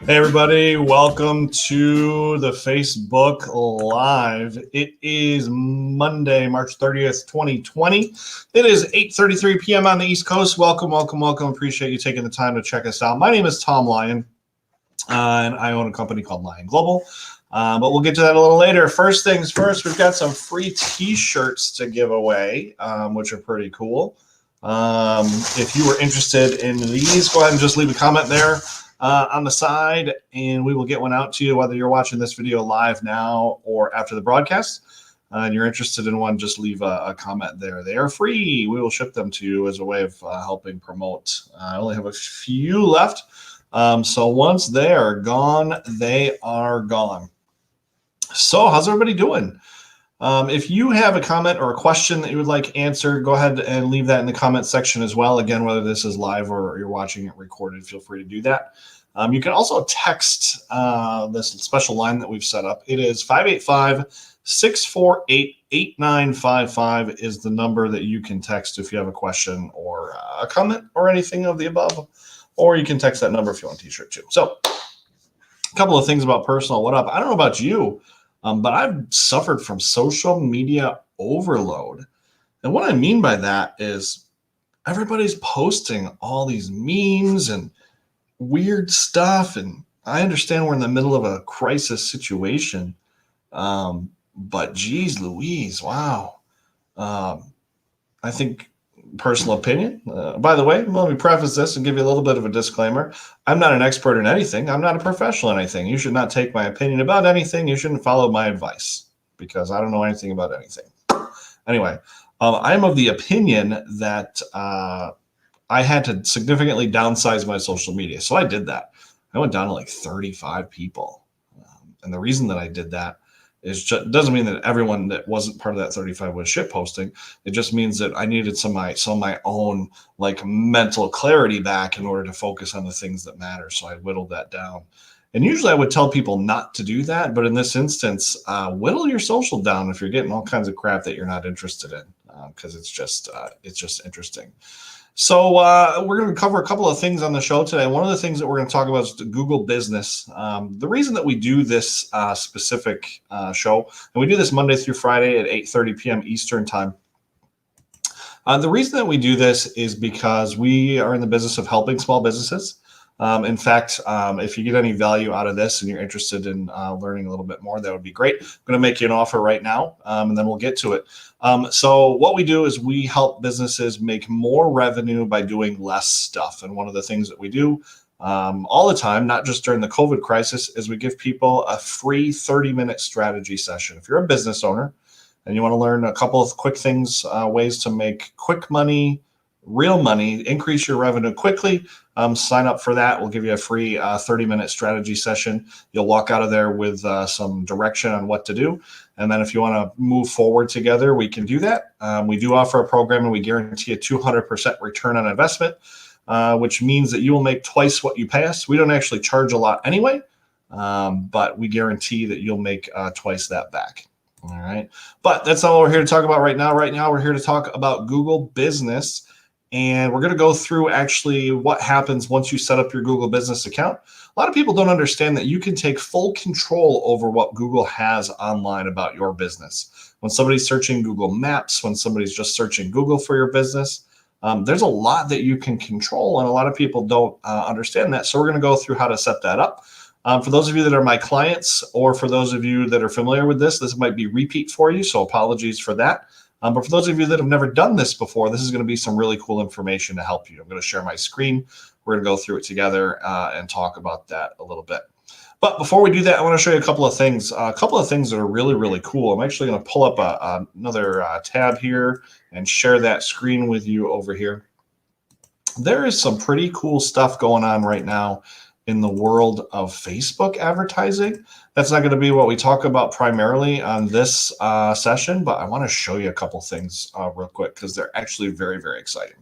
Hey everybody, welcome to the Facebook Live. It is Monday, March 30th, 2020. It is 8:33 p.m. on the East Coast. Welcome. Appreciate you taking the time to check us out. My name is Tom Lyon, and I own a company called Lyon Global. But we'll get to that a little later. First things first, we've got some free t-shirts to give away, which are pretty cool. If you were interested in these, go ahead and just leave a comment there on the side, and we will get one out to you, whether you're watching this video live now or after the broadcast. And you're interested in one, just leave a comment there. They are free. We will ship them to you as a way of helping promote. I only have a few left. So once they are gone, they are gone. So how's everybody doing? If you have a comment or a question that you would like answered, go ahead and leave that in the comment section as well. Again, whether this is live or you're watching it recorded, feel free to do that. You can also text this special line that we've set up. It is 585-648-8955 is the number that you can text if you have a question or a comment or anything of the above. Or you can text that number if you want a t-shirt too. So a couple of things about personal what up. I don't know about you, but I've suffered from social media overload. And what I mean by that is everybody's posting all these memes and weird stuff. And I understand we're in the middle of a crisis situation. But geez Louise, wow. I think personal opinion. By the way, let me preface this and give you a little bit of a disclaimer. I'm not an expert in anything. I'm not a professional in anything. You should not take my opinion about anything. You shouldn't follow my advice because I don't know anything about anything. Anyway, I'm of the opinion that I had to significantly downsize my social media. So I did that. I went down to like 35 people. And the reason that I did that is just doesn't mean that everyone that wasn't part of that 35 was shit posting. It just means that I needed some of my own like mental clarity back in order to focus on the things that matter. So I whittled that down. And usually I would tell people not to do that, but in this instance, whittle your social down if you're getting all kinds of crap that you're not interested in, because it's just interesting. So we're going to cover a couple of things on the show today. One of the things that we're going to talk about is Google Business. The reason that we do this specific show, and we do this Monday through Friday at 8:30 p.m. Eastern time. The reason that we do this is because we are in the business of helping small businesses. In fact, if you get any value out of this and you're interested in learning a little bit more, that would be great. I'm going to make you an offer right now, and then we'll get to it. So what we do is we help businesses make more revenue by doing less stuff. And one of the things that we do all the time, not just during the COVID crisis, is we give people a free 30-minute strategy session. If you're a business owner and you want to learn a couple of quick things, ways to make quick money, real money, increase your revenue quickly, sign up for that. We'll give you a free 30-minute strategy session. You'll walk out of there with some direction on what to do. And then if you want to move forward together, we can do that. We do offer a program and we guarantee a 200% return on investment, which means that you will make twice what you pay us. We don't actually charge a lot anyway, but we guarantee that you'll make twice that back. All right. But that's not what we're here to talk about right now. Right now, we're here to talk about Google Business. And we're going to go through actually what happens once you set up your Google Business account. A lot of people don't understand that you can take full control over what Google has online about your business. When somebody's searching Google Maps, when somebody's just searching Google for your business, there's a lot that you can control, and a lot of people don't understand that. So we're going to go through how to set that up. For those of you that are my clients, or for those of you that are familiar with this might be repeat for you, so apologies for that. But for those of you that have never done this before, this is going to be some really cool information to help you. I'm going to share my screen. We're going to go through it together and talk about that a little bit. But before we do that, I want to show you a couple of things that are really, really cool. I'm actually going to pull up another tab here and share that screen with you over here. There is some pretty cool stuff going on right now in the world of Facebook advertising. That's not going to be what we talk about primarily on this session, but I want to show you a couple things real quick because they're actually very, very exciting.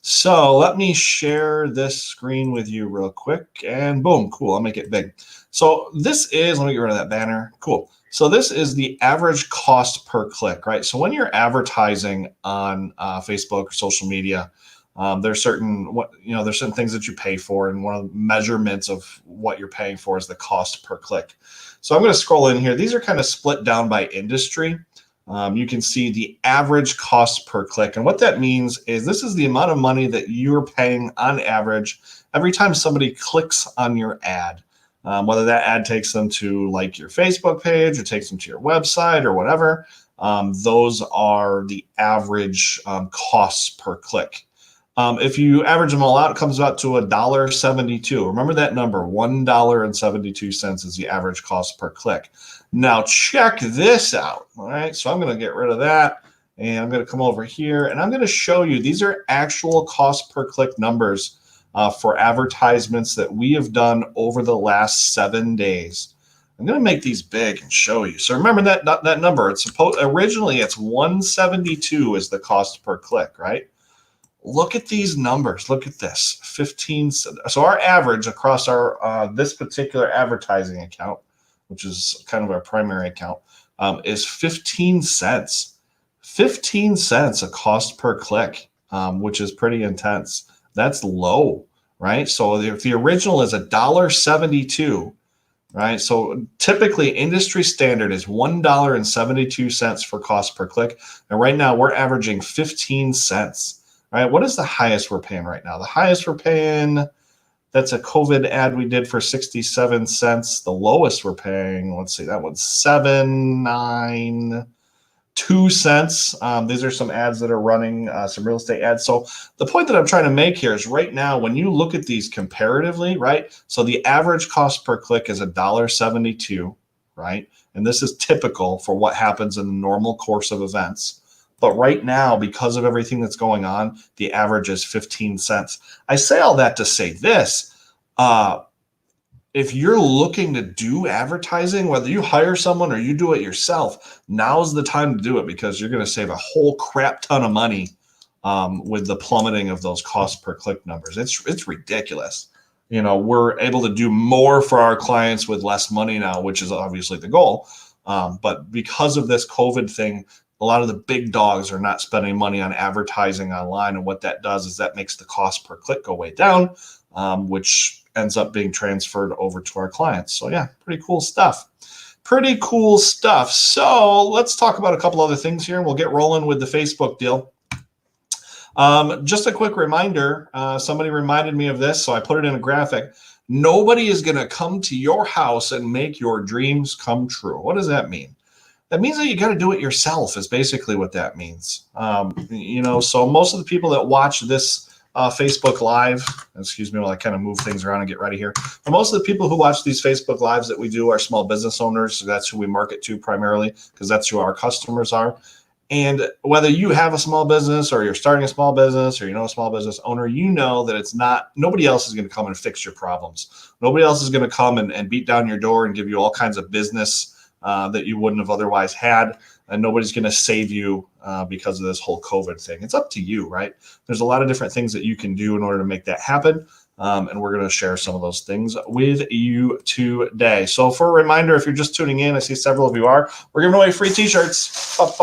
So let me share this screen with you real quick, and boom, cool, I'll make it big. So this is, let me get rid of that banner, cool. So this is the average cost per click, right? So when you're advertising on Facebook or social media, there's certain things that you pay for, and one of the measurements of what you're paying for is the cost per click. So I'm going to scroll in here. These are kind of split down by industry. You can see the average cost per click, and what that means is this is the amount of money that you're paying on average every time somebody clicks on your ad, whether that ad takes them to like your Facebook page or takes them to your website or whatever. Those are the average costs per click. If you average them all out, it comes out to $1.72. Remember that number, $1.72 is the average cost per click. Now check this out, all right? So I'm going to get rid of that, and I'm going to come over here, and I'm going to show you, these are actual cost per click numbers for advertisements that we have done over the last 7 days. I'm going to make these big and show you. So remember that number. It's originally it's 172 is the cost per click, right? Look at these numbers. Look at this. 15. So our average across our this particular advertising account, which is kind of our primary account, is 15 cents. 15 cents a cost per click, which is pretty intense. That's low, right? So if the original is $1.72, right? So typically industry standard is $1.72 for cost per click. And right now we're averaging 15 cents. Right? What is the highest we're paying right now? The highest we're paying, that's a COVID ad we did for 67 cents. The lowest we're paying, let's see, that one's 7.92 cents. These are some ads that are running, some real estate ads. So the point that I'm trying to make here is right now, when you look at these comparatively, right? So the average cost per click is $1.72, right? And this is typical for what happens in the normal course of events. But right now, because of everything that's going on, the average is 15 cents. I say all that to say this. If you're looking to do advertising, whether you hire someone or you do it yourself, now's the time to do it because you're going to save a whole crap ton of money with the plummeting of those cost per click numbers. It's ridiculous. You know, we're able to do more for our clients with less money now, which is obviously the goal. But because of this COVID thing, a lot of the big dogs are not spending money on advertising online. And what that does is that makes the cost per click go way down, which ends up being transferred over to our clients. So yeah, pretty cool stuff. Pretty cool stuff. So let's talk about a couple other things here and we'll get rolling with the Facebook deal. Just a quick reminder, somebody reminded me of this, so I put it in a graphic. Nobody is going to come to your house and make your dreams come true. What does that mean? That means that you got to do it yourself is basically what that means. You know, so most of the people that watch this Facebook Live, excuse me while I kind of move things around and get ready here. But most of the people who watch these Facebook Lives that we do are small business owners. So that's who we market to primarily because that's who our customers are. And whether you have a small business or you're starting a small business or you know a small business owner, you know that it's not, nobody else is going to come and fix your problems. Nobody else is going to come and beat down your door and give you all kinds of business that you wouldn't have otherwise had. And nobody's going to save you because of this whole COVID thing. It's up to you, right? There's a lot of different things that you can do in order to make that happen. And we're going to share some of those things with you today. So for a reminder, if you're just tuning in, I see several of you are, we're giving away free t-shirts. If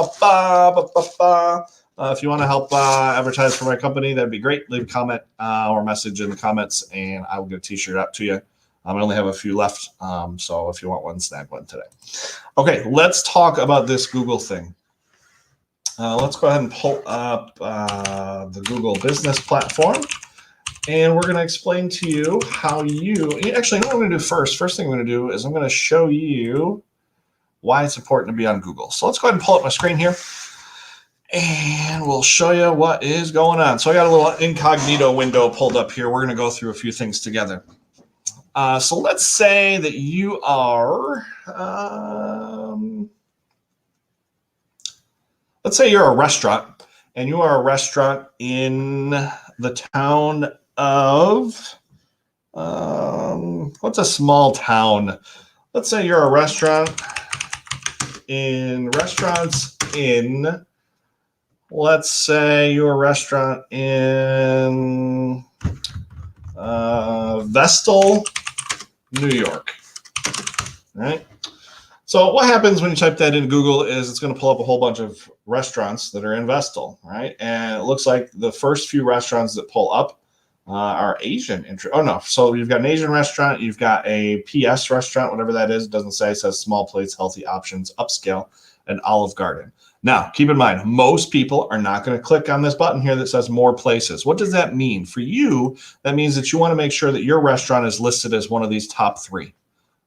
you want to help advertise for my company, that'd be great. Leave a comment or message in the comments and I will get a t-shirt out to you. I only have a few left, so if you want one, snag one today. Okay, let's talk about this Google thing. Let's go ahead and pull up the Google Business Platform, and we're going to explain to you how you – actually, what I'm going to do first thing I'm going to do is I'm going to show you why it's important to be on Google. So let's go ahead and pull up my screen here, and we'll show you what is going on. So I got a little incognito window pulled up here. We're going to go through a few things together. So let's say that you are, let's say you're a restaurant and you are a restaurant in the town of, what's a small town? Let's say you're a restaurant in let's say you're a restaurant in Vestal, New York. All right. So what happens when you type that into Google is it's going to pull up a whole bunch of restaurants that are in Vestal, right? And it looks like the first few restaurants that pull up are Asian. Oh no, so you've got an Asian restaurant, you've got a PS restaurant, whatever that is. It doesn't say. It says small plates, healthy options, upscale, and Olive Garden. Now, keep in mind, most people are not going to click on this button here that says more places. What does that mean? For you, that means that you want to make sure that your restaurant is listed as one of these top three.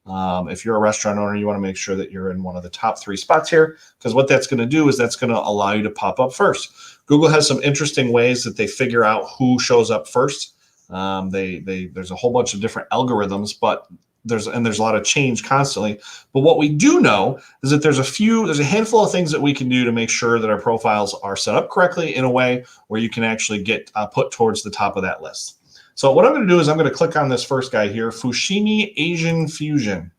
If you're a restaurant owner, you want to make sure that you're in one of the top three spots here, because what that's going to do is that's going to allow you to pop up first. Google has some interesting ways that they figure out who shows up first. There's a whole bunch of different algorithms, but there's a lot of change constantly. But what we do know is that there's a handful of things that we can do to make sure that our profiles are set up correctly in a way where you can actually get put towards the top of that list. So what I'm going to do is I'm going to click on this first guy here, Fushimi Asian Fusion.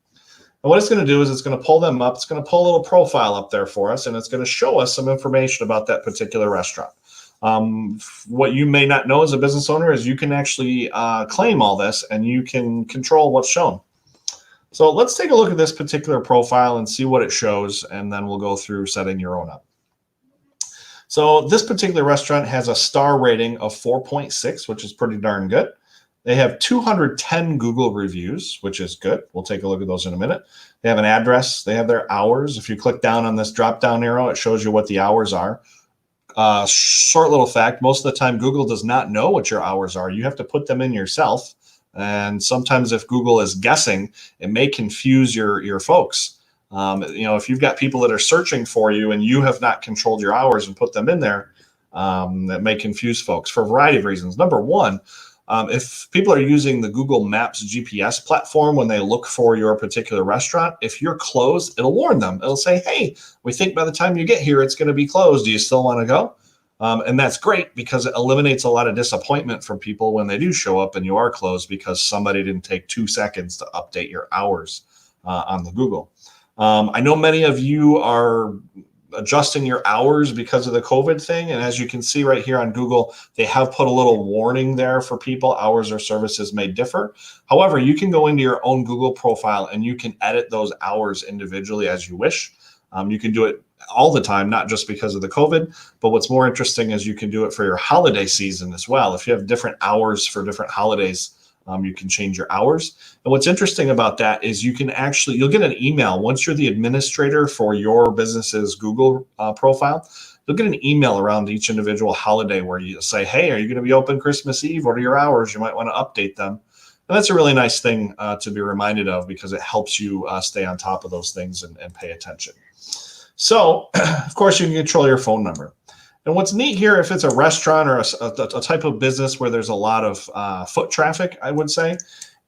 And what it's going to do is it's going to pull them up. It's going to pull a little profile up there for us, and it's going to show us some information about that particular restaurant. What you may not know as a business owner is you can actually claim all this, and you can control what's shown. So let's take a look at this particular profile and see what it shows, and then we'll go through setting your own up. So this particular restaurant has a star rating of 4.6, which is pretty darn good. They have 210 Google reviews, which is good. We'll take a look at those in a minute. They have an address. They have their hours. If you click down on this drop-down arrow, it shows you what the hours are. Short little fact, most of the time Google does not know what your hours are. You have to put them in yourself. And sometimes if Google is guessing, it may confuse your folks. If you've got people that are searching for you and you have not controlled your hours and put them in there, that may confuse folks for a variety of reasons. Number one, if people are using the Google Maps GPS platform when they look for your particular restaurant, if you're closed, it'll warn them. It'll say, hey, we think by the time you get here, it's going to be closed. Do you still want to go? And that's great because it eliminates a lot of disappointment from people when they do show up and you are closed because somebody didn't take 2 seconds to update your hours on the Google. I know many of you are adjusting your hours because of the COVID thing. And as you can see right here on Google, they have put a little warning there for people. Hours or services may differ. However, you can go into your own Google profile and you can edit those hours individually as you wish. You can do it all the time, not just because of the COVID, but what's more interesting is you can do it for your holiday season as well. If you have different hours for different holidays, you can change your hours. And what's interesting about that is you'll get an email once you're the administrator for your business's Google profile. You'll get an email around each individual holiday where you say, hey, are you going to be open Christmas Eve? What are your hours? You might want to update them. And that's a really nice thing to be reminded of because it helps you stay on top of those things and pay attention. So, of course, you can control your phone number. And what's neat here, if it's a restaurant or a type of business where there's a lot of foot traffic, I would say,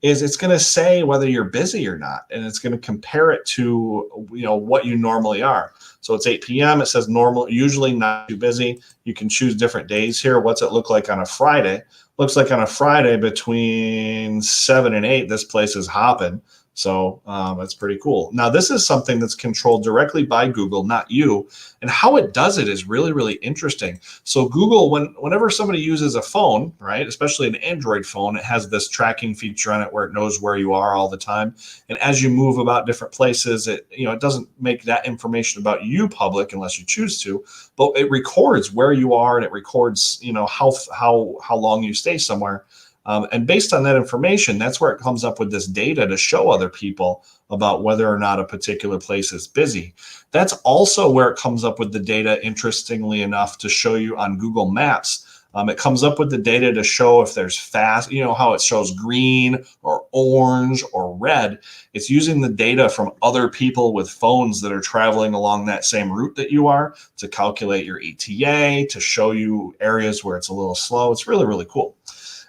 is it's going to say whether you're busy or not, and it's going to compare it to what you normally are. So it's 8 p.m. It says normal, usually not too busy. You can choose different days here. What's it look like on a Friday? Looks like on a Friday between 7 and 8, this place is hopping. So it's pretty cool. Now, this is something that's controlled directly by Google, not you. And how it does it is really, really interesting. So Google, whenever somebody uses a phone, right, especially an Android phone, it has this tracking feature on it where it knows where you are all the time. And as you move about different places, it doesn't make that information about you public unless you choose to, but it records where you are and it records, how long you stay somewhere. And based on that information, that's where it comes up with this data to show other people about whether or not a particular place is busy. That's also where it comes up with the data, interestingly enough, to show you on Google Maps. It comes up with the data to show if there's fast, how it shows green or orange or red. It's using the data from other people with phones that are traveling along that same route that you are to calculate your ETA, to show you areas where it's a little slow. It's really, really cool.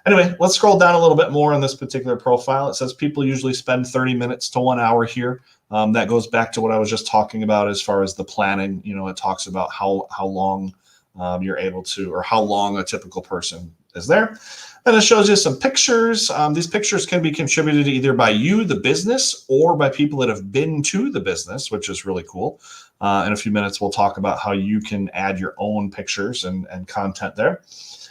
Anyway, let's scroll down a little bit more on this particular profile. It says people usually spend 30 minutes to 1 hour here. That goes back to what I was just talking about as far as the planning. It talks about how long you're able to, or how long a typical person is there. And it shows you some pictures. These pictures can be contributed either by you, the business, or by people that have been to the business, which is really cool. In a few minutes, we'll talk about how you can add your own pictures and content there.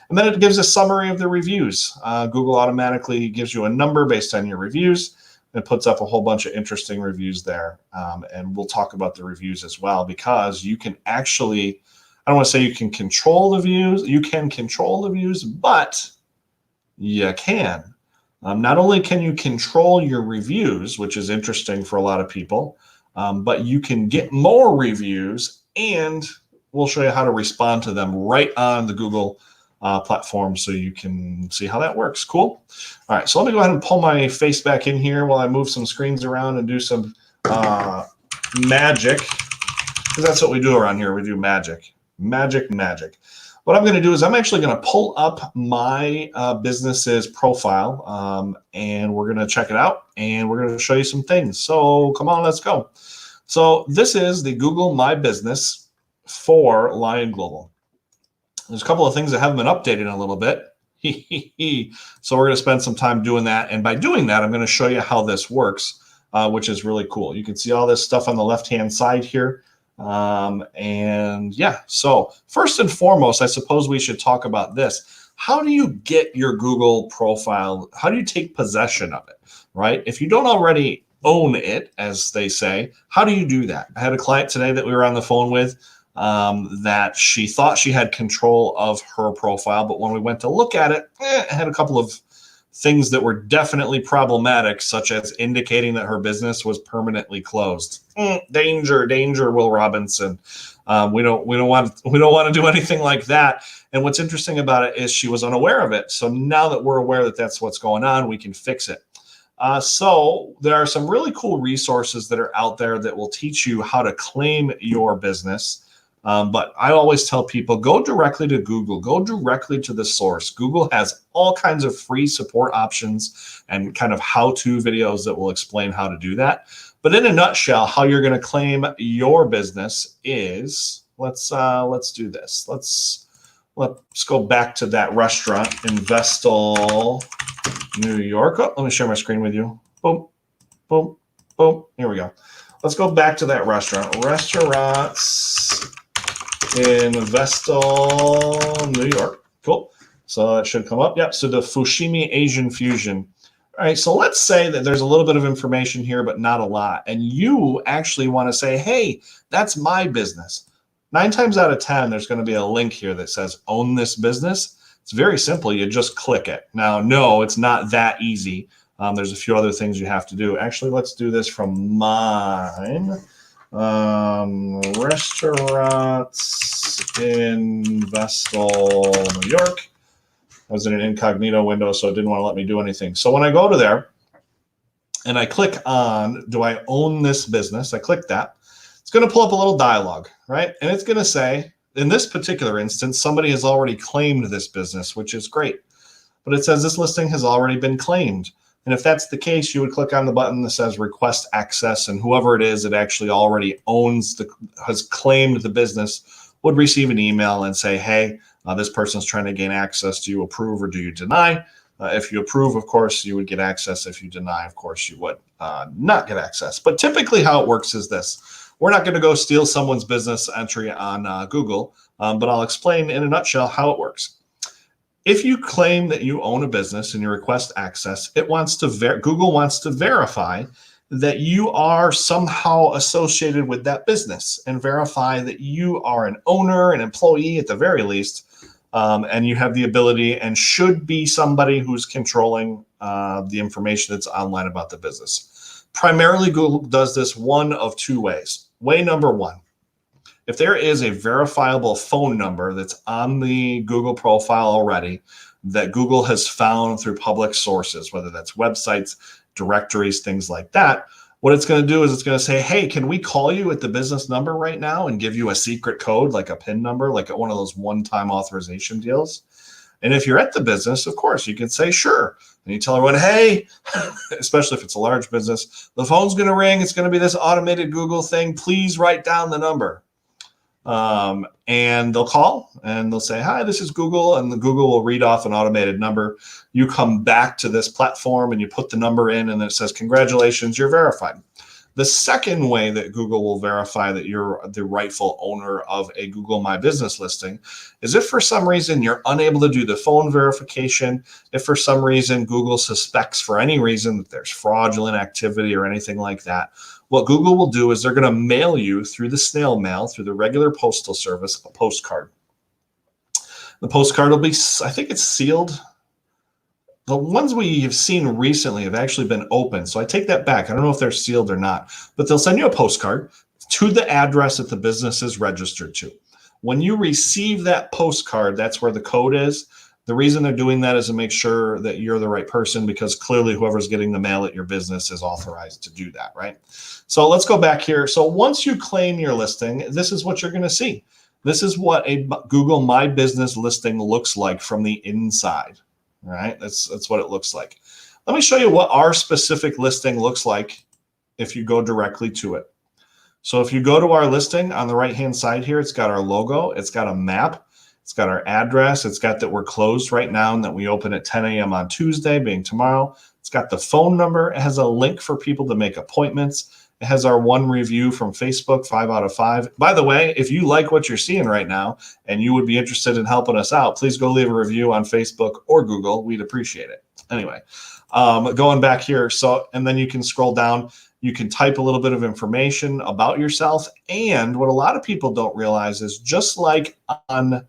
And then it gives a summary of the reviews. Google automatically gives you a number based on your reviews. It puts up a whole bunch of interesting reviews there. And we'll talk about the reviews as well, because you can actually, I don't want to say you can control the views. You can control the views, but you can. Not only can you control your reviews, which is interesting for a lot of people, but you can get more reviews, and we'll show you how to respond to them right on the Google platform so you can see how that works. Cool. All right, so let me go ahead and pull my face back in here while I move some screens around and do some magic, because that's what we do around here. We do magic. What I'm going to do is I'm actually going to pull up my business's profile, and we're going to check it out, and we're going to show you some things. So come on, let's go. So this is the Google My Business for Lion Global. There's a couple of things that haven't been updated in a little bit. So we're going to spend some time doing that. And by doing that, I'm going to show you how this works. which is really cool. You can see all this stuff on the left-hand side here. And yeah, so first and foremost, I suppose we should talk about this. How do you get your Google profile? How do you take possession of it, right? If you don't already own it, as they say, how do you do that? I had a client today that we were on the phone with that she thought she had control of her profile, but when we went to look at it, it had a couple of things that were definitely problematic, such as indicating that her business was permanently closed. Danger, danger, Will Robinson. We don't want to do anything like that. And what's interesting about it is she was unaware of it. So now that we're aware that that's what's going on, we can fix it. So there are some really cool resources that are out there that will teach you how to claim your business. But I always tell people, go directly to Google, go directly to the source. Google has all kinds of free support options and kind of how-to videos that will explain how to do that. But in a nutshell, how you're going to claim your business is, let's do this. Let's go back to that restaurant in Vestal, New York. Oh, let me share my screen with you. Boom, boom, boom. Here we go. Let's go back to that restaurant. Restaurants in Vestal, New York. Cool. So that should come up. Yep. So the Fushimi Asian Fusion. All right. So let's say that there's a little bit of information here, but not a lot. And you actually want to say, hey, that's my business. 9 times out of 10, there's going to be a link here that says own this business. It's very simple. You just click it. Now, no, it's not that easy. There's a few other things you have to do. Actually, let's do this from mine. Restaurants in Vestal, New York. I was in an incognito window, so it didn't want to let me do anything. So when I go to there and I click on, do I own this business? I click that. It's going to pull up a little dialogue, right? And it's going to say, in this particular instance, somebody has already claimed this business, which is great. But it says this listing has already been claimed. And if that's the case, you would click on the button that says request access, and whoever it is that actually already has claimed the business would receive an email and say, hey, this person's trying to gain access. Do you approve or do you deny? If you approve, of course, you would get access. If you deny, of course, you would not get access. But typically how it works is this. We're not going to go steal someone's business entry on Google, but I'll explain in a nutshell how it works. If you claim that you own a business and you request access, Google wants to verify that you are somehow associated with that business and verify that you are an owner, an employee at the very least, and you have the ability and should be somebody who's controlling the information that's online about the business. Primarily, Google does this one of 2 ways. Way number 1. If there is a verifiable phone number that's on the Google profile already that Google has found through public sources, whether that's websites, directories, things like that, what it's going to do is it's going to say, hey, can we call you at the business number right now and give you a secret code, like a PIN number, like one of those one-time authorization deals? And if you're at the business, of course, you can say, sure. And you tell everyone, hey, especially if it's a large business, the phone's going to ring. It's going to be this automated Google thing. Please write down the number. And they'll call and they'll say, hi, this is Google. And the Google will read off an automated number. You come back to this platform and you put the number in and it says, congratulations, you're verified. The second way that Google will verify that you're the rightful owner of a Google My Business listing is if for some reason you're unable to do the phone verification, if for some reason Google suspects for any reason that there's fraudulent activity or anything like that, what Google will do is they're going to mail you through the snail mail, through the regular postal service, a postcard. The postcard will be, I think it's sealed. The ones we have seen recently have actually been open. So I take that back. I don't know if they're sealed or not, but they'll send you a postcard to the address that the business is registered to. When you receive that postcard, that's where the code is. The reason they're doing that is to make sure that you're the right person, because clearly whoever's getting the mail at your business is authorized to do that, right? So let's go back here. So once you claim your listing, this is what you're going to see. This is what a Google My Business listing looks like from the inside. All right, that's what it looks like. Let me show you what our specific listing looks like if you go directly to it. So if you go to our listing on the right-hand side here, it's got our logo, it's got a map, it's got our address, it's got that we're closed right now and that we open at 10 a.m. on Tuesday, being tomorrow. It's got the phone number. It has a link for people to make appointments. It has our 1 review from Facebook, 5 out of 5. By the way, if you like what you're seeing right now and you would be interested in helping us out, please go leave a review on Facebook or Google. We'd appreciate it. Anyway, going back here. So, and then you can scroll down. You can type a little bit of information about yourself. And what a lot of people don't realize is just like on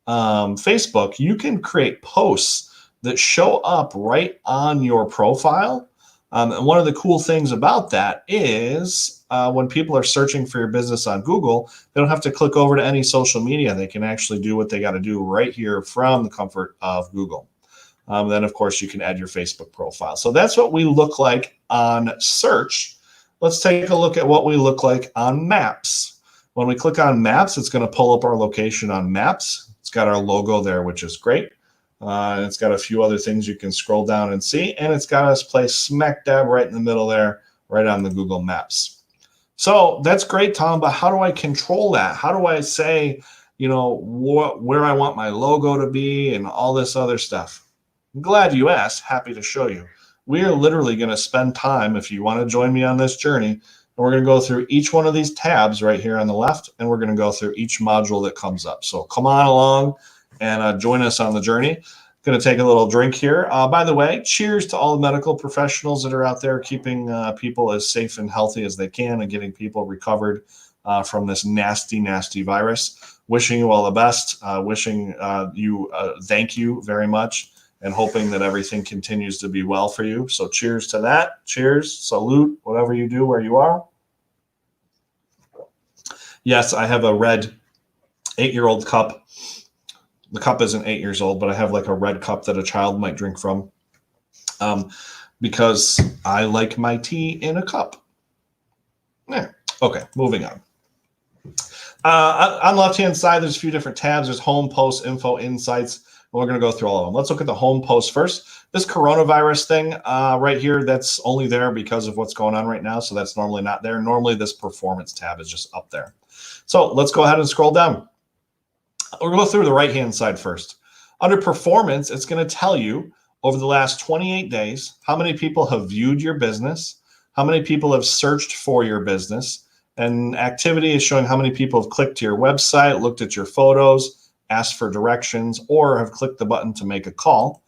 Facebook, you can create posts that show up right on your profile. And one of the cool things about that is when people are searching for your business on Google, they don't have to click over to any social media. They can actually do what they got to do right here from the comfort of Google. Then, of course, you can add your Facebook profile. So that's what we look like on search. Let's take a look at what we look like on Maps. When we click on Maps, it's going to pull up our location on Maps. It's got our logo there, which is great. It's got a few other things you can scroll down and see, and it's got us placed smack dab right in the middle there, right on the Google Maps. So that's great, Tom, but how do I control that? How do I say, you know, where I want my logo to be and all this other stuff? I'm glad you asked. Happy to show you. We are literally going to spend time, if you want to join me on this journey, and we're going to go through each one of these tabs right here on the left, and we're going to go through each module that comes up. So come on along and join us on the journey. Going to take a little drink here. By the way, cheers to all the medical professionals that are out there keeping people as safe and healthy as they can and getting people recovered from this nasty, nasty virus. Wishing you all the best. Wishing you thank you very much, and hoping that everything continues to be well for you. So cheers to that. Cheers, salute, whatever you do where you are. Yes, I have a red 8-year-old cup. The cup isn't 8 years old, but I have like a red cup that a child might drink from because I like my tea in a cup. Yeah. Okay, moving on. On the left-hand side, there's a few different tabs. There's home, posts, info, insights. We're going to go through all of them. Let's look at the home post first. This coronavirus thing right here, that's only there because of what's going on right now. So that's normally not there. Normally this performance tab is just up there. So let's go ahead and scroll down. We'll go through the right-hand side first. Under performance, it's going to tell you over the last 28 days, how many people have viewed your business, how many people have searched for your business, and activity is showing how many people have clicked to your website, looked at your photos, asked for directions, or have clicked the button to make a call.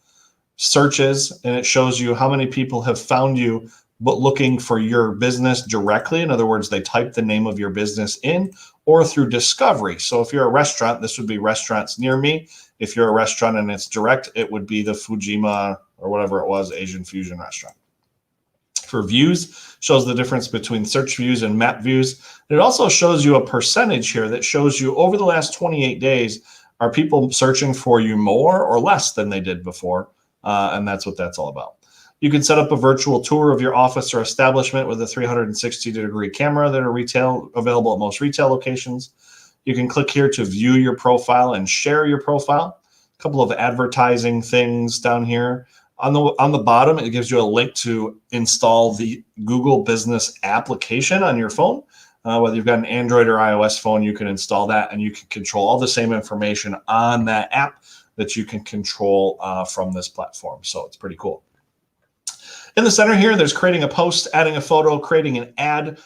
Searches, and it shows you how many people have found you but looking for your business directly. In other words, they type the name of your business in, or through discovery. So if you're a restaurant, this would be restaurants near me. If you're a restaurant and it's direct, it would be the Fujima or whatever it was, Asian fusion restaurant. For views, shows the difference between search views and map views. It also shows you a percentage here that shows you over the last 28 days, are people searching for you more or less than they did before? And that's what that's all about. You can set up a virtual tour of your office or establishment with a 360-degree camera that are available at most retail locations. You can click here to view your profile and share your profile. A couple of advertising things down here. On the bottom, it gives you a link to install the Google Business application on your phone. Whether you've got an Android or iOS phone, you can install that, and you can control all the same information on that app that you can control from this platform. So it's pretty cool. In the center here, there's creating a post, adding a photo, creating an ad.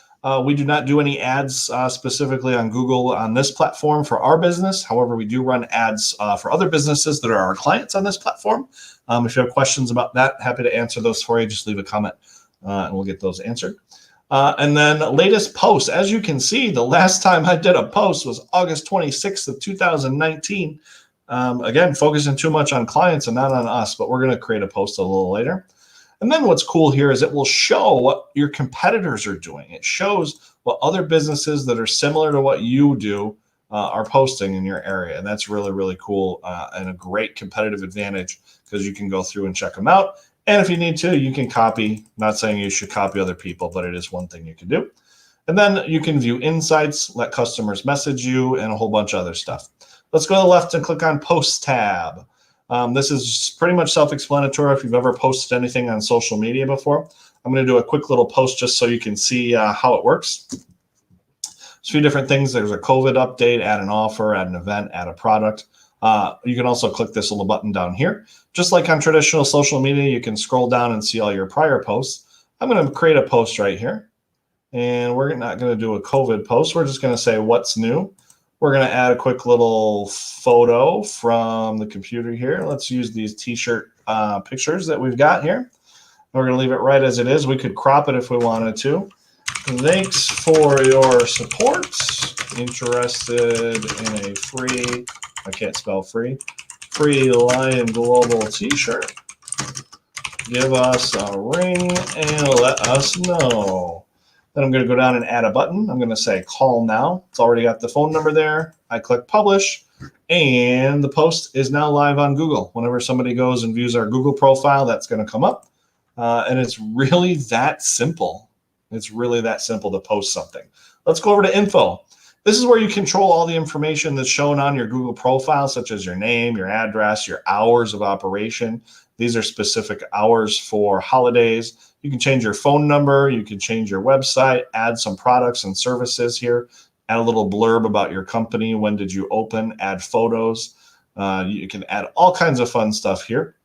We do not do any ads specifically on Google on this platform for our business. However, we do run ads for other businesses that are our clients on this platform. If you have questions about that, happy to answer those for you. Just leave a comment and we'll get those answered. And then latest post. As you can see, the last time I did a post was August 26th of 2019. Again, focusing too much on clients and not on us, but we're going to create a post a little later. And then what's cool here is it will show what your competitors are doing. It shows what other businesses that are similar to what you do are posting in your area. And that's really, really cool and a great competitive advantage because you can go through and check them out. And if you need to, you can copy. Not saying you should copy other people, but it is one thing you can do. And then you can view insights, let customers message you, and a whole bunch of other stuff. Let's go to the left and click on Post tab. This is pretty much self-explanatory if you've ever posted anything on social media before. I'm going to do a quick little post just so you can see how it works. There's a few different things. There's a COVID update, add an offer, add an event, add a product. You can also click this little button down here. Just like on traditional social media, you can scroll down and see all your prior posts. I'm going to create a post right here. And we're not going to do a COVID post. We're just going to say what's new. We're going to add a quick little photo from the computer here. Let's use these t-shirt pictures that we've got here. We're going to leave it right as it is. We could crop it if we wanted to. Thanks for your support. Interested in a free, I can't spell free Lion Global t-shirt. Give us a ring and let us know. Then I'm going to go down and add a button. I'm going to say call now. It's already got the phone number there. I click publish, and the post is now live on Google. Whenever somebody goes and views our Google profile, that's going to come up. And it's really that simple. It's really that simple to post something. Let's go over to info. This is where you control all the information that's shown on your Google profile, such as your name, your address, your hours of operation. These are specific hours for holidays. You can change your phone number. You can change your website, add some products and services here, add a little blurb about your company. When did you open? Add photos. You can add all kinds of fun stuff here.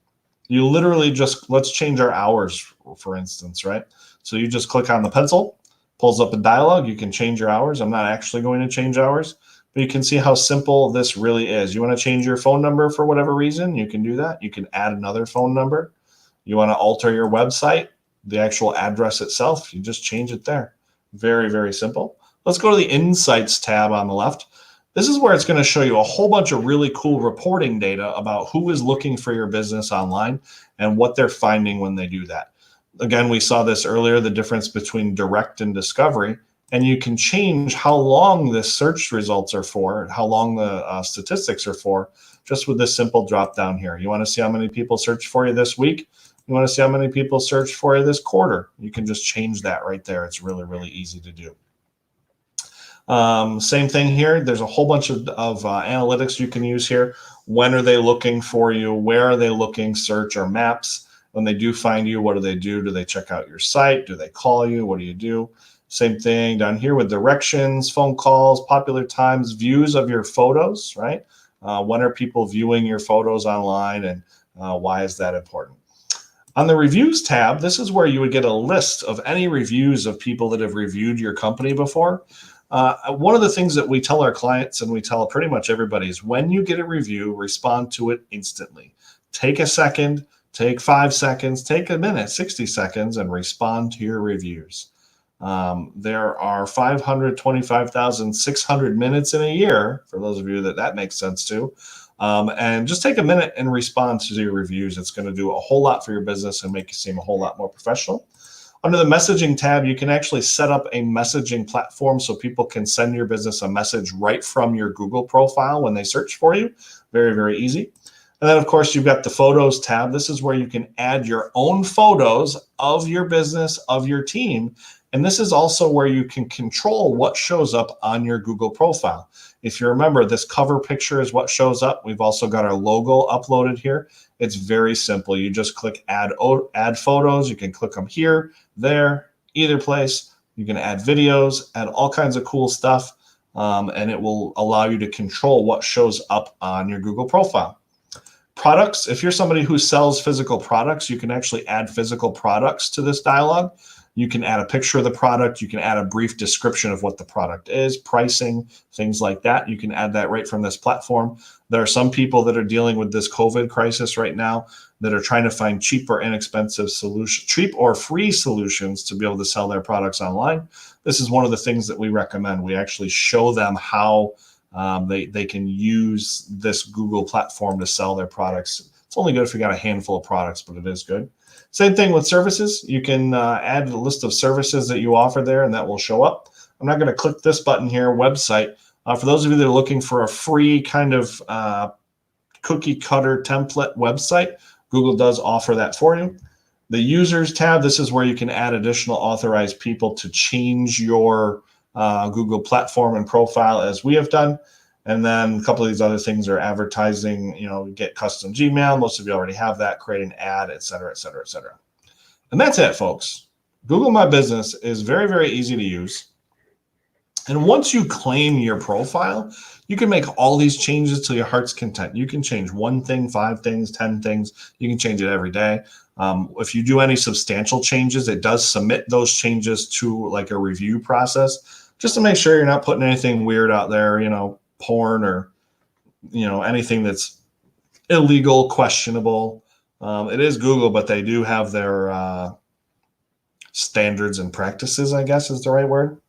You literally just, let's change our hours, for instance, right? So you just click on the pencil, pulls up a dialog. You can change your hours. I'm not actually going to change hours, but you can see how simple this really is. You want to change your phone number for whatever reason, you can do that. You can add another phone number. You want to alter your website, the actual address itself, you just change it there. Very, very simple. Let's go to the Insights tab on the left. This is where it's going to show you a whole bunch of really cool reporting data about who is looking for your business online and what they're finding when they do that. Again, we saw this earlier, the difference between direct and discovery, and you can change how long the search results are for, how long the statistics are for, just with this simple drop down here. You want to see how many people search for you this week? You want to see how many people search for you this quarter? You can just change that right there. It's really, really easy to do. Same thing here. There's a whole bunch of analytics you can use here. When are they looking for you? Where are they looking? Search or maps. When they do find you, what do they do? Do they check out your site? Do they call you? What do you do? Same thing down here with directions, phone calls, popular times, views of your photos, right? When are people viewing your photos online, and why is that important? On the reviews tab, this is where you would get a list of any reviews of people that have reviewed your company before. One of the things that we tell our clients, and we tell pretty much everybody, is when you get a review, respond to it instantly. Take a second, take 5 seconds, take a minute, 60 seconds, and respond to your reviews. There are 525,600 minutes in a year, for those of you that makes sense to. And just take a minute and respond to your reviews. It's going to do a whole lot for your business and make you seem a whole lot more professional. Under the messaging tab, you can actually set up a messaging platform so people can send your business a message right from your Google profile when they search for you. Very, very easy. And then, of course, you've got the Photos tab. This is where you can add your own photos of your business, of your team. And this is also where you can control what shows up on your Google profile. If you remember, this cover picture is what shows up. We've also got our logo uploaded here. It's very simple. You just click add photos. You can click them here, there, either place. You can add videos, add all kinds of cool stuff, and it will allow you to control what shows up on your Google profile. Products, if you're somebody who sells physical products, you can actually add physical products to this dialog. You can add a picture of the product. You can add a brief description of what the product is, pricing, things like that. You can add that right from this platform. There are some people that are dealing with this COVID crisis right now that are trying to find cheap or inexpensive solutions, cheap or free solutions to be able to sell their products online. This is one of the things that we recommend. We actually show them how they can use this Google platform to sell their products. It's only good if you got a handful of products, but it is good. Same thing with services. You can add a list of services that you offer there, and that will show up. I'm not going to click this button here, website. For those of you that are looking for a free kind of cookie cutter template website, Google does offer that for you. The users tab, this is where you can add additional authorized people to change your Google platform and profile, as we have done. And then a couple of these other things are advertising, get custom Gmail. Most of you already have that, create an ad, et cetera, et cetera, et cetera. And that's it, folks. Google My Business is very, very easy to use. And once you claim your profile, you can make all these changes to your heart's content. You can change one thing, 5 things, 10 things. You can change it every day. If you do any substantial changes, it does submit those changes to like a review process just to make sure you're not putting anything weird out there, porn or, anything that's illegal, questionable. It is Google, but they do have their standards and practices, I guess is the right word.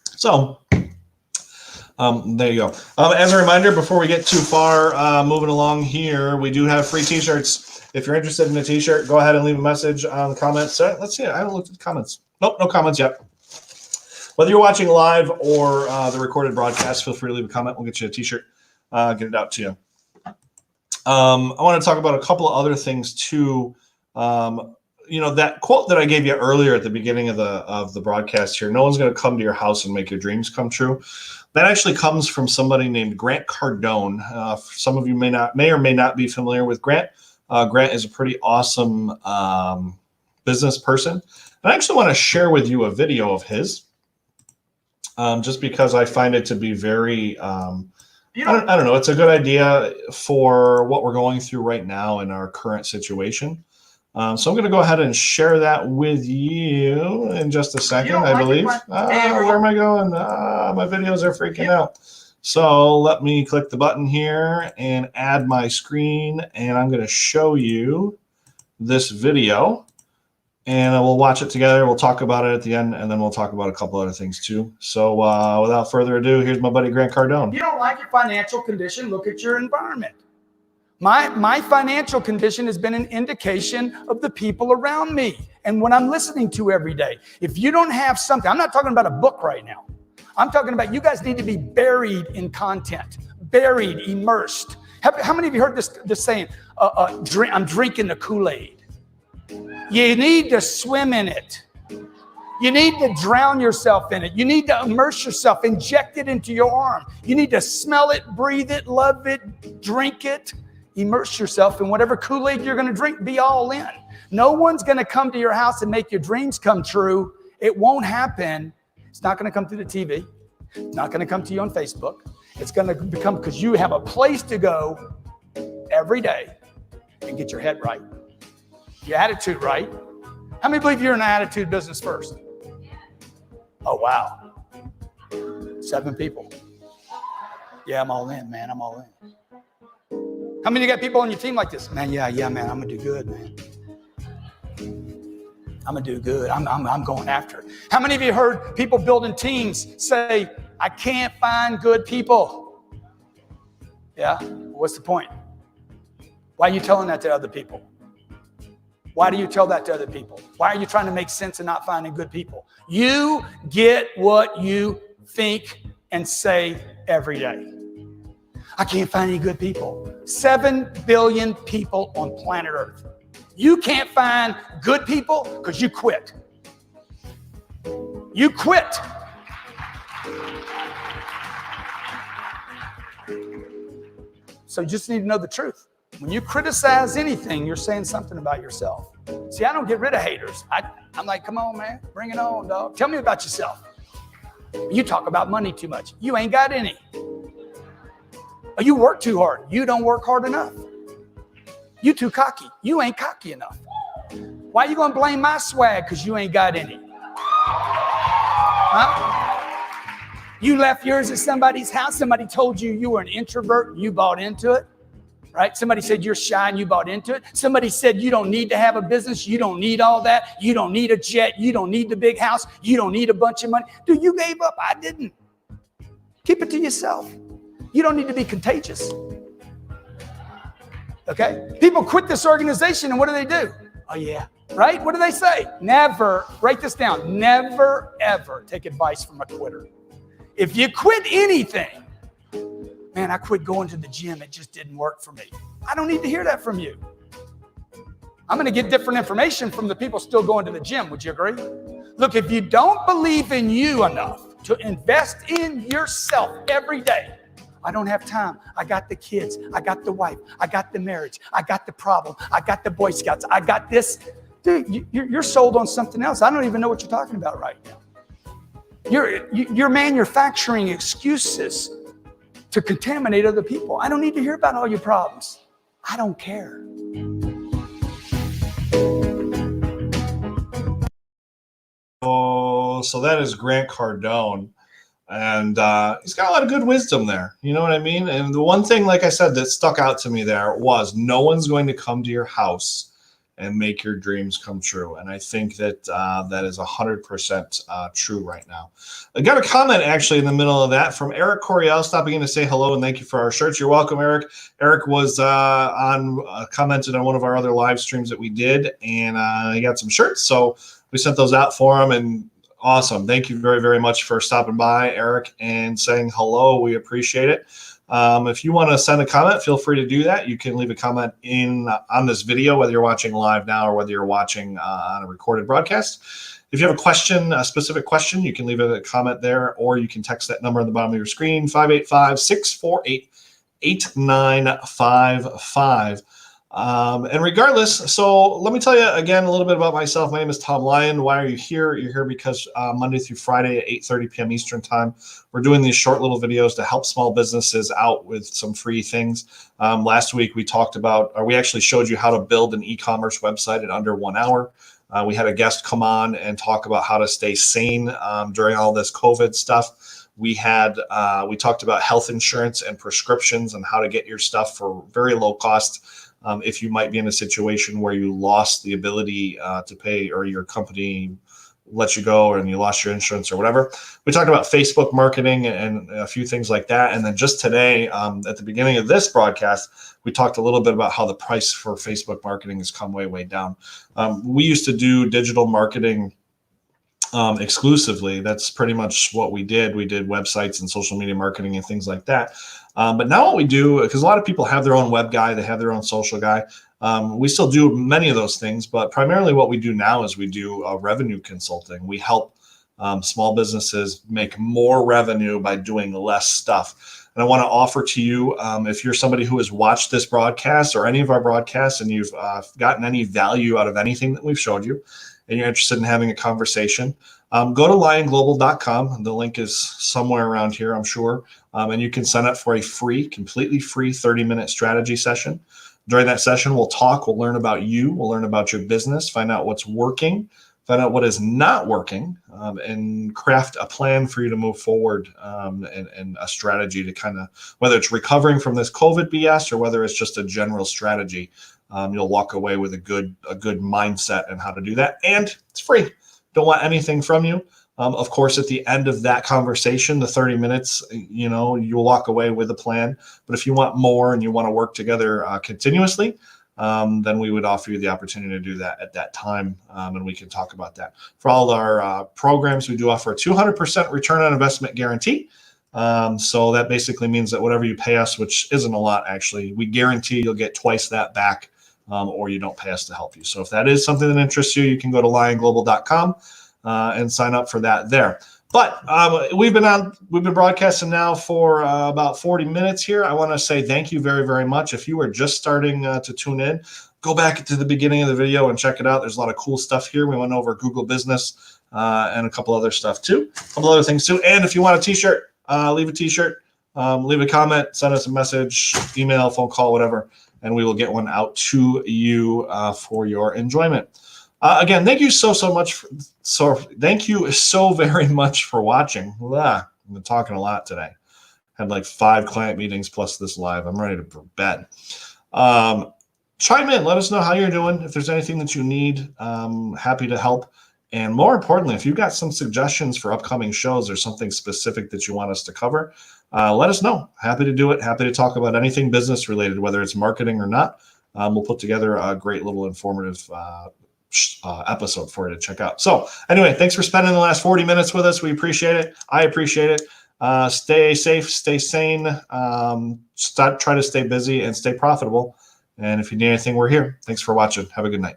So there you go. As a reminder, before we get too far moving along here, we do have free t-shirts. If you're interested in a t-shirt, go ahead and leave a message on the comments. Let's see. I haven't looked at the comments. Nope, no comments yet. Whether you're watching live or the recorded broadcast, feel free to leave a comment. We'll get you a t-shirt, get it out to you. I want to talk about a couple of other things too. That quote that I gave you earlier at the beginning of the broadcast here, no one's going to come to your house and make your dreams come true. That actually comes from somebody named Grant Cardone. Some of you may or may not be familiar with Grant. Grant is a pretty awesome business person. And I actually want to share with you a video of his, just because I find it to be very, I don't know, it's a good idea for what we're going through right now in our current situation. So I'm going to go ahead and share that with you in just a second, I believe. Where am I going? My videos are freaking out. So let me click the button here and add my screen, and I'm going to show you this video, and we'll watch it together. We'll talk about it at the end, and then we'll talk about a couple other things too. So without further ado, here's my buddy Grant Cardone. If you don't like your financial condition, look at your environment. My financial condition has been an indication of the people around me and what I'm listening to every day. If you don't have something, I'm not talking about a book right now. I'm talking about you guys need to be buried in content, buried, immersed. How many of you heard this saying, I'm drinking the Kool-Aid? You need to swim in it. You need to drown yourself in it. You need to immerse yourself, inject it into your arm. You need to smell it, breathe it, love it, drink it. Immerse yourself in whatever Kool-Aid you're going to drink. Be all in. No one's going to come to your house and make your dreams come true. It won't happen. It's not going to come through the TV. It's not going to come to you on Facebook. It's going to become because you have a place to go every day and get your head right, your attitude right. How many believe you're in the attitude business first? Oh, wow. 7 people. Yeah, I'm all in, man. I'm all in. How many of you got people on your team like this? Man, yeah, man, I'm going to do good, man. I'm going to do good. I'm going after it. How many of you heard people building teams say, I can't find good people? Yeah, what's the point? Why are you telling that to other people? Why do you tell that to other people? Why are you trying to make sense of not finding good people? You get what you think and say every day. I can't find any good people. 7 billion people on planet Earth. You can't find good people because you quit. You quit. So you just need to know the truth. When you criticize anything, you're saying something about yourself. See, I don't get rid of haters. I'm like, come on, man. Bring it on, dog. Tell me about yourself. You talk about money too much. You ain't got any. Oh, you work too hard. You don't work hard enough. You too cocky. You ain't cocky enough. Why are you going to blame my swag because you ain't got any? Huh? You left yours at somebody's house. Somebody told you you were an introvert and you bought into it. Right? Somebody said you're shy and you bought into it. Somebody said you don't need to have a business. You don't need all that. You don't need a jet. You don't need the big house. You don't need a bunch of money. Dude, you gave up. I didn't. Keep it to yourself. You don't need to be contagious. Okay? People quit this organization and what do? Oh, yeah. Right? What do they say? Never, write this down, never, ever take advice from a quitter. If you quit anything, man, I quit going to the gym. It just didn't work for me. I don't need to hear that from you. I'm going to get different information from the people still going to the gym. Would you agree? Look, if you don't believe in you enough to invest in yourself every day, I don't have time. I got the kids. I got the wife. I got the marriage. I got the problem. I got the Boy Scouts. I got this. Dude, you're sold on something else. I don't even know what you're talking about right now. You're manufacturing excuses to contaminate other people. I don't need to hear about all your problems. I don't care. So that is Grant Cardone. And he's got a lot of good wisdom there. You know what I mean? And the one thing, like I said, that stuck out to me there was no one's going to come to your house and make your dreams come true. And I think that that is 100% true right now. I got a comment actually in the middle of that from Eric Coriel stopping in to say hello and thank you for our shirts. You're welcome, Eric. Eric was commented on one of our other live streams that we did, and he got some shirts. So we sent those out for him, and awesome. Thank you very, very much for stopping by, Eric, and saying hello. We appreciate it. If you want to send a comment, feel free to do that. You can leave a comment on this video, whether you're watching live now or whether you're watching on a recorded broadcast. If you have a question, a specific question, you can leave a comment there, or you can text that number on the bottom of your screen, 585-648-8955. And regardless, so let me tell you again a little bit about myself. My name is Tom Lyon. Why are you here? You're here because Monday through Friday at 8:30 p.m. Eastern time, we're doing these short little videos to help small businesses out with some free things. Last week we talked about, or we actually showed you how to build an e-commerce website in under 1 hour. We had a guest come on and talk about how to stay sane during all this COVID stuff. We talked about health insurance and prescriptions and how to get your stuff for very low cost. If you might be in a situation where you lost the ability to pay, or your company let you go and you lost your insurance or whatever. We talked about Facebook marketing and a few things like that. And then just today, at the beginning of this broadcast, we talked a little bit about how the price for Facebook marketing has come way, way down. We used to do digital marketing exclusively. That's pretty much what we did. We did websites and social media marketing and things like that. But now what we do, because a lot of people have their own web guy, they have their own social guy. We still do many of those things, but primarily what we do now is we do revenue consulting. We help small businesses make more revenue by doing less stuff. And I want to offer to you, if you're somebody who has watched this broadcast or any of our broadcasts and you've gotten any value out of anything that we've showed you, and you're interested in having a conversation, go to lionglobal.com. The link is somewhere around here, I'm sure. And you can sign up for a completely free 30-minute strategy session. During that session, we'll talk, we'll learn about you, we'll learn about your business, find out what's working, find out what is not working, and craft a plan for you to move forward, and a strategy to kind of, whether it's recovering from this COVID BS or whether it's just a general strategy. You'll walk away with a good mindset and how to do that. And it's free. Don't want anything from you. Of course, at the end of that conversation, the 30 minutes, you'll walk away with a plan. But if you want more and you want to work together continuously, then we would offer you the opportunity to do that at that time. And we can talk about that. For all our programs, we do offer a 200% return on investment guarantee. So that basically means that whatever you pay us, which isn't a lot actually, we guarantee you'll get twice that back, or you don't pay us to help you. So if that is something that interests you, you can go to lionglobal.com and sign up for that there. But we've been broadcasting now for about 40 minutes here. I want to say thank you very, very much. If you are just starting to tune in, go back to the beginning of the video and check it out. There's a lot of cool stuff here. We went over Google Business and a couple other stuff too, a couple other things too. And if you want a t-shirt, leave a t-shirt, leave a comment, send us a message, email, phone call, whatever, and we will get one out to you for your enjoyment. Again, thank you so much. Thank you so very much for watching. I've been talking a lot today. Had like 5 client meetings plus this live. I'm ready to go to bed. Chime in. Let us know how you're doing. If there's anything that you need, happy to help. And more importantly, if you've got some suggestions for upcoming shows or something specific that you want us to cover, let us know. Happy to do it. Happy to talk about anything business related, whether it's marketing or not. We'll put together a great little informative episode for you to check out. So anyway, thanks for spending the last 40 minutes with us. We appreciate it. I appreciate it. Stay safe, stay sane, try to stay busy and stay profitable. And if you need anything, we're here. Thanks for watching. Have a good night.